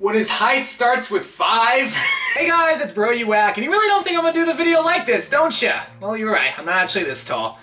When his height starts with 5? Hey guys, it's Bro You Whack, and you really don't think I'm gonna do the video like this, don't ya? Well, you're right, I'm not actually this tall.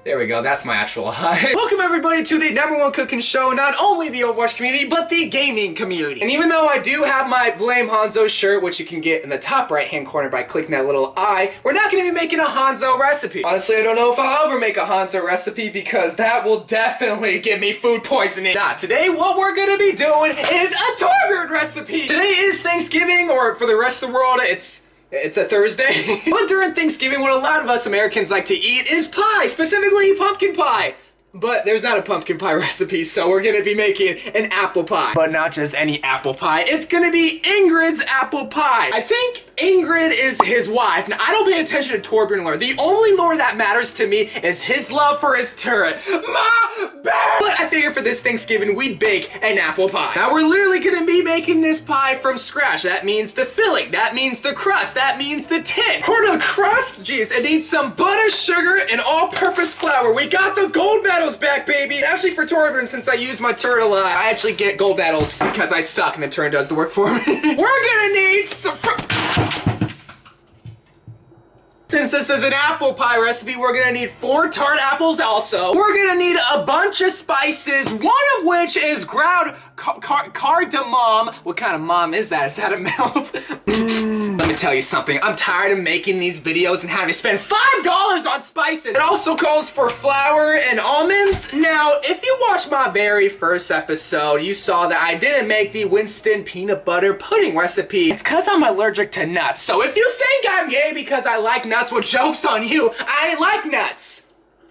There we go, that's my actual height. Welcome everybody to the #1 cooking show, not only the Overwatch community, but the gaming community. And even though I do have my Blame Hanzo shirt, which you can get in the top right hand corner by clicking that little eye, we're not gonna be making a Hanzo recipe. Honestly, I don't know if I'll ever make a Hanzo recipe because that will definitely give me food poisoning. Nah, today what we're gonna be doing is a Torbjorn recipe. Today is Thanksgiving, or for the rest of the world, it's a Thursday. But during Thanksgiving, what a lot of us Americans like to eat is pie, specifically pumpkin pie. But there's not a pumpkin pie recipe, so we're gonna be making an apple pie. But not just any apple pie, it's gonna be Ingrid's apple pie. I think Ingrid is his wife. Now, I don't pay attention to Torbjorn lore. The only lore that matters to me is his love for his turret. But I figured for this Thanksgiving, we'd bake an apple pie. Now, we're literally gonna be making this pie from scratch. That means the filling, that means the crust, that means the tin. For the crust, geez, it needs some butter, sugar, and all-purpose flour. We got the gold medals back, baby. Actually, for Torbjorn, since I use my turret a lot, I actually get gold medals because I suck and the turret does the work for me. We're gonna need some Since this is an apple pie recipe, we're gonna need 4 tart apples also. We're gonna need a bunch of spices, one of which is ground cardamom. What kind of mom is that? Is that a mouth? Let me tell you something. I'm tired of making these videos and having to spend $5 on spices. It also calls for flour and almonds. Now, if you watched my very first episode, you saw that I didn't make the Winston peanut butter pudding recipe. It's because I'm allergic to nuts. So if you think I'm gay because I like nuts, well, joke's on you. I like nuts.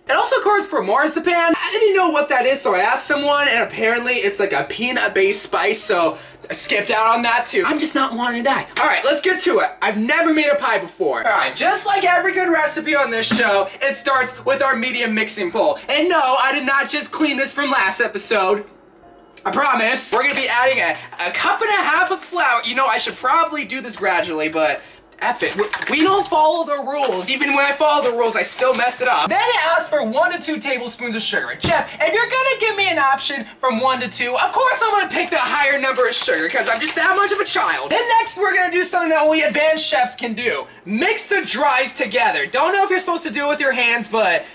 It also calls for marzipan. I didn't know what that is, so I asked someone, and apparently it's like a peanut-based spice, so I skipped out on that too. I'm just not wanting to die. All right, let's get to it. I've never made a pie before. All right, just like every good recipe on this show, it starts with our medium mixing bowl. And no, I did not just clean this from last episode. I promise. We're gonna be adding a cup and a half of flour. You know, I should probably do this gradually, but F it. We don't follow the rules. Even when I follow the rules, I still mess it up. Then it asks for 1 to 2 tablespoons of sugar. Jeff, if you're gonna give me an option from 1 to 2, of course I'm gonna pick the higher number of sugar because I'm just that much of a child. Then next we're gonna do something that only advanced chefs can do. Mix the dries together. Don't know if you're supposed to do it with your hands, but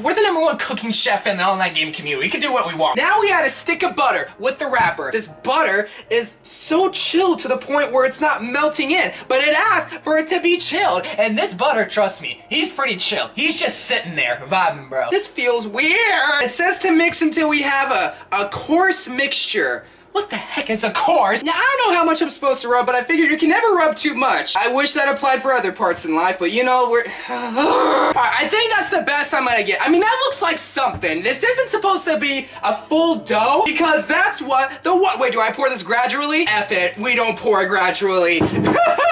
we're the #1 cooking chef in the online game community. We can do what we want. Now we add a stick of butter with the wrapper. This butter is so chilled to the point where it's not melting in, but it asks for it to be chilled. And this butter, trust me, he's pretty chill. He's just sitting there, vibing, bro. This feels weird. It says to mix until we have a coarse mixture. What the heck is a coarse? Now, I don't know how much I'm supposed to rub, but I figured you can never rub too much. I wish that applied for other parts in life, but you know, I think that's the best I'm gonna get. I mean, that looks like something. This isn't supposed to be a full dough, because that's what wait, do I pour this gradually? F it, we don't pour it gradually.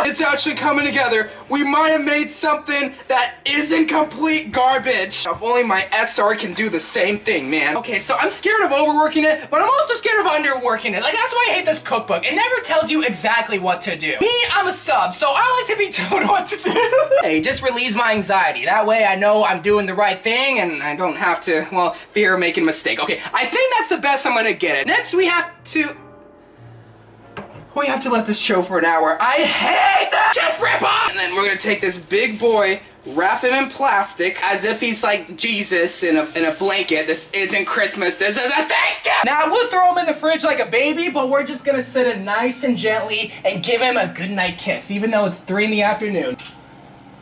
It's actually coming together. We might have made something that isn't complete garbage. If only my SR can do the same thing, man. Okay, so I'm scared of overworking it, but I'm also scared of underworking it. Like, that's why I hate this cookbook. It never tells you exactly what to do. Me, I'm a sub, so I like to be told what to do. Hey, just relieves my anxiety. That way I know I'm doing the right thing and I don't have to, well, fear making a mistake. Okay, I think that's the best I'm gonna get it. Next, we have to let this chill for an hour. I hate that! Just rip off! And then we're gonna take this big boy, wrap him in plastic as if he's like Jesus in a blanket. This isn't Christmas, this is a Thanksgiving! Now, I would throw him in the fridge like a baby, but we're just gonna sit him nice and gently and give him a goodnight kiss, even though it's 3 in the afternoon.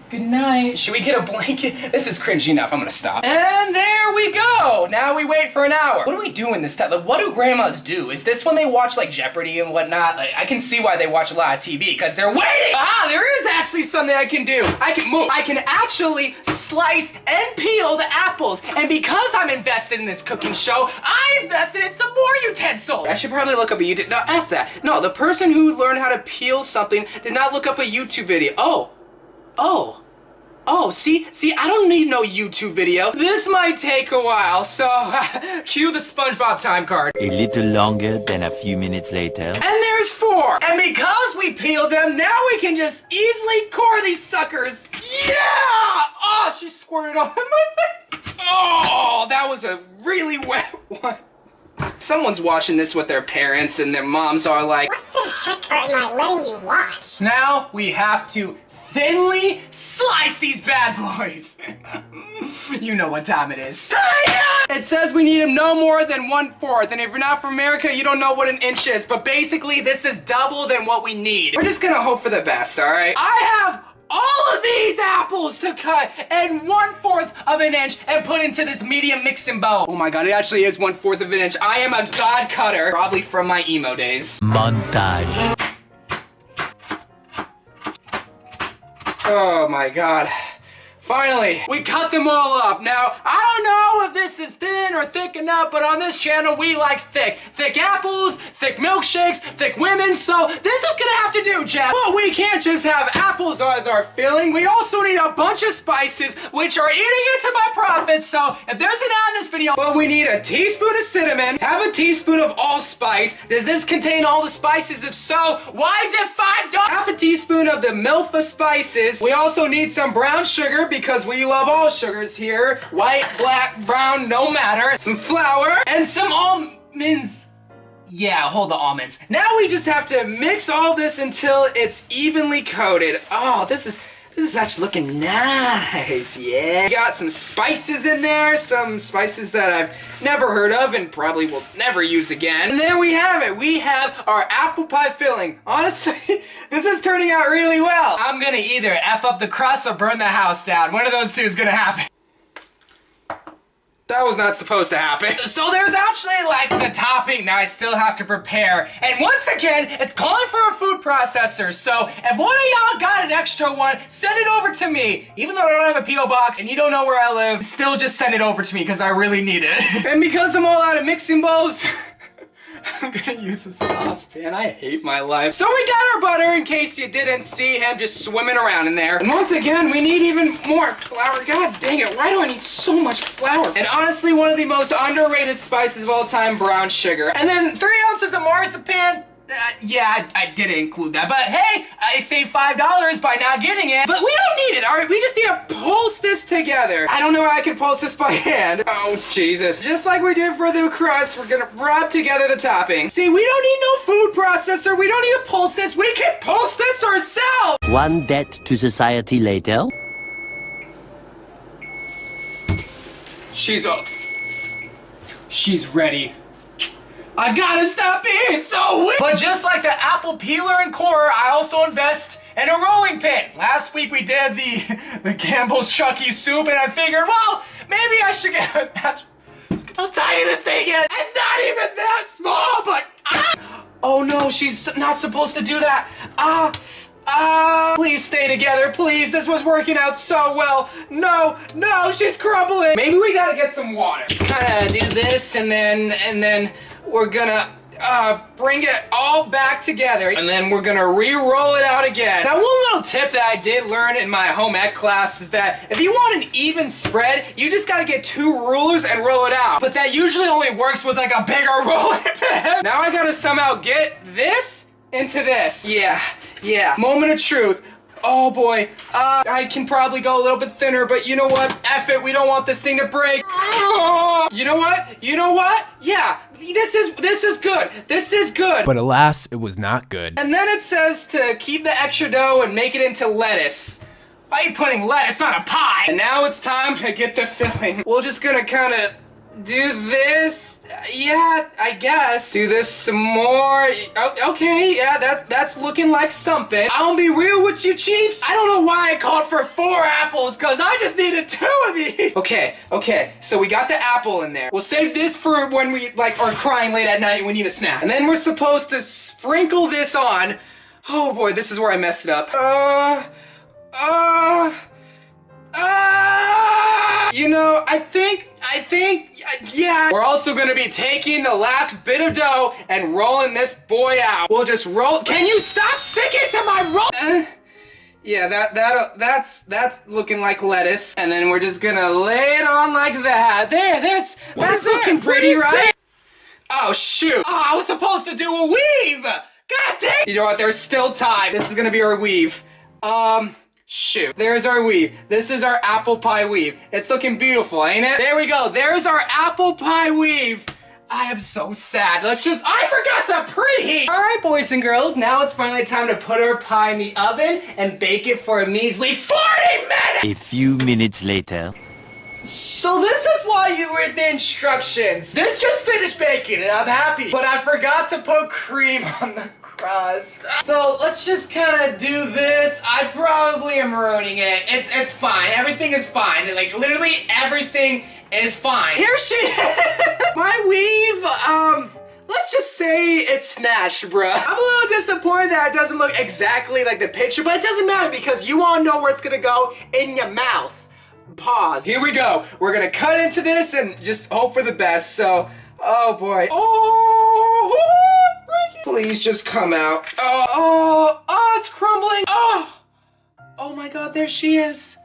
Good night. Should we get a blanket? This is cringy enough, I'm gonna stop. And there we go! Now we wait for an hour. What do we do in this time? Like, what do grandmas do? Is this when they watch like Jeopardy and whatnot? Like, I can see why they watch a lot of TV, because they're waiting! Ah, there is actually something I can do. I can move. I can actually slice and peel the apples. And because I'm invested in this cooking show, I invested in some more utensils. I should probably look up a YouTube, no, F that. No, the person who learned how to peel something did not look up a YouTube video. Oh, see, I don't need no YouTube video. This might take a while, so cue the SpongeBob time card. A little longer than a few minutes later. And there's 4. And because we peeled them, now we can just easily core these suckers. Yeah! Oh, she squirted on my face. Oh, that was a really wet one. Someone's watching this with their parents and their moms are like, what the heck am I letting you watch? now we have to thinly slice these bad boys. You know what time it is. It says we need them no more than 1/4, and if you're not from America, you don't know what an inch is, but basically this is double than what we need. We're just gonna hope for the best, all right? I have all of these apples to cut in 1/4 of an inch and put into this medium mixing bowl. Oh my god, it actually is 1/4 of an inch. I am a god cutter, probably from my emo days. Montage. Oh my god. Finally, we cut them all up. Now, I don't know if this is thin or thick enough, but on this channel, we like thick. Thick apples, thick milkshakes, thick women, so this is gonna have to do, Jeff. But we can't just have apples as our filling. We also need a bunch of spices, which are eating into my profits, so if there's an ad in this video, well, we need a teaspoon of cinnamon, have a teaspoon of allspice. Does this contain all the spices? If so, why is it $5? Half a teaspoon of the Milfa spices. We also need some brown sugar, because we love all sugars here. White, black, brown, no matter. Some flour and some almonds. Yeah, hold the almonds. Now we just have to mix all this until it's evenly coated. Oh, this is actually looking nice, yeah. Got some spices in there, some spices that I've never heard of and probably will never use again. And there we have it. We have our apple pie filling. Honestly, this is turning out really well. I'm gonna either F up the crust or burn the house down. One of those two is gonna happen. That was not supposed to happen. So there's actually like the topping that I still have to prepare. And once again, it's calling for a food processor. So if one of y'all got an extra one, send it over to me. Even though I don't have a P.O. box and you don't know where I live, still just send it over to me because I really need it. And because I'm all out of mixing bowls, I'm gonna use a saucepan. I hate my life. So we got our butter in case you didn't see him just swimming around in there. And once again, we need even more flour. God dang it, why do I need so much flour? And honestly, one of the most underrated spices of all time, brown sugar. And then 3 ounces of marzipan. Yeah, I didn't include that, but hey, I saved $5 by not getting it. But we don't need it, all right? We just need to pulse this together. I don't know how I can pulse this by hand. Oh, Jesus. Just like we did for the crust, we're gonna rub together the topping. See, we don't need no food processor. We don't need to pulse this. We can pulse this ourselves. One debt to society later. She's ready. I gotta stop being so weird. But just like the apple peeler and core, I also invest in a rolling pin. Last week we did the Campbell's Chucky soup, and I figured, well, maybe I should get a... Look how tiny this thing is. It's not even that small, but... Oh no, she's not supposed to do that. Please stay together, please. This was working out so well. No, she's crumbling. Maybe we gotta get some water. Just kinda do this, and then we're gonna bring it all back together, and then we're gonna re-roll it out again. Now, one little tip that I did learn in my home ec class is that if you want an even spread, you just gotta get 2 rulers and roll it out. But that usually only works with like a bigger rolling pin. Now I gotta somehow get this into this. Yeah, moment of truth. Oh boy, I can probably go a little bit thinner, but you know what? F it, we don't want this thing to break. You know what? Yeah, this is good. This is good. But alas, it was not good. And then it says to keep the extra dough and make it into lettuce. Why are you putting lettuce on a pie? And now it's time to get the filling. We're just gonna kind of do this. Yeah, I guess. Do this some more. Okay, yeah, that's looking like something. I'll be real with you, Chiefs. I don't know why I called for 4 apples, because I just needed 2 of these. Okay, so we got the apple in there. We'll save this for when we, like, are crying late at night and we need a snack. And then we're supposed to sprinkle this on. Oh boy, this is where I messed it up. You know, I think, yeah. We're also gonna be taking the last bit of dough and rolling this boy out. We'll just roll. Can you stop sticking to my roll? Yeah, that's looking like lettuce. And then we're just gonna lay it on like that. That's looking pretty, right? Oh, shoot. Oh, I was supposed to do a weave. God dang. You know what? There's still time. This is gonna be our weave. Shoot. There's our weave. This is our apple pie weave. It's looking beautiful, ain't it? There we go. There's our apple pie weave. I am so sad. I forgot to preheat. All right, boys and girls, now it's finally time to put our pie in the oven and bake it for a measly 40 minutes. A few minutes later. So this is why you read the instructions. This just finished baking and I'm happy, but I forgot to put cream on the crust. So let's just kind of do this. I probably am ruining it. It's fine. Everything is fine. Like literally everything is fine. Here she is. My weave, let's just say it's snatched, bruh. I'm a little disappointed that it doesn't look exactly like the picture, but it doesn't matter because you all know where it's gonna go, in your mouth. Pause. Here we go. We're gonna cut into this and just hope for the best. So, oh boy. Oh, it's breaking. Please just come out. Oh, it's crumbling. Oh my God, there she is.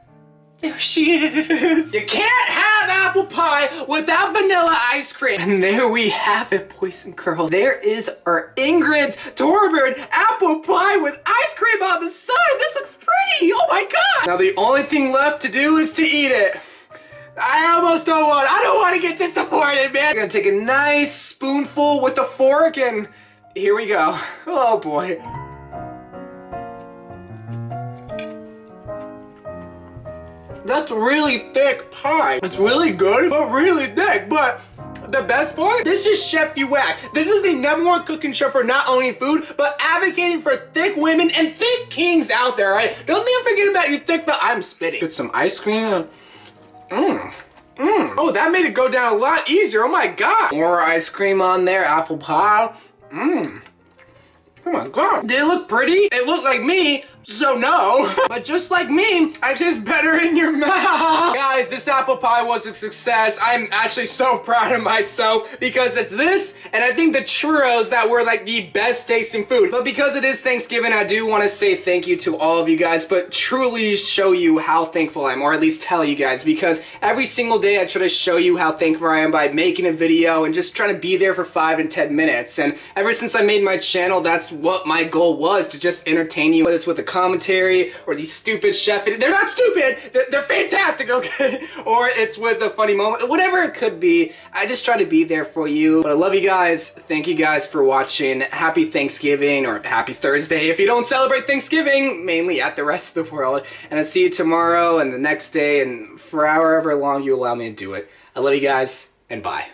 There she is. You can't have apple pie without vanilla ice cream. And there we have it, boys and girls. There is our Ingrid's Torbjorn apple pie with ice cream on the side. This looks pretty. Oh my God. Now the only thing left to do is to eat it. I don't want to get disappointed, man. I'm gonna take a nice spoonful with a fork and here we go. Oh boy. That's really thick pie. It's really good, but really thick. But the best part, this is Chef YOU WACK. This is the #1 cooking show for not only food, but advocating for thick women and thick kings out there, right? Don't think I'm forgetting about you thick, but I'm spitting. Put some ice cream. Oh, that made it go down a lot easier. Oh my God. More ice cream on there, apple pie. Oh my God. Did it look pretty? It looked like me, so no. But just like me, I taste better in your mouth. Guys, this apple pie was a success. I'm actually so proud of myself because it's this and I think the churros that were like the best tasting food. But because it is Thanksgiving, I do want to say thank you to all of you guys, but truly show you how thankful I am, or at least tell you guys, because every single day I try to show you how thankful I am by making a video and just trying to be there for 5 and 10 minutes. And ever since I made my channel, that's what my goal was, to just entertain you, whether it's with a commentary or these stupid chef videos. They're not stupid, they're fantastic, okay? Or it's with a funny moment, whatever it could be. I just try to be there for you. But I love you guys. Thank you guys for watching. Happy Thanksgiving, or happy Thursday if you don't celebrate Thanksgiving, mainly at the rest of the world. And I'll see you tomorrow and the next day and for however long you allow me to do it. I love you guys, and bye.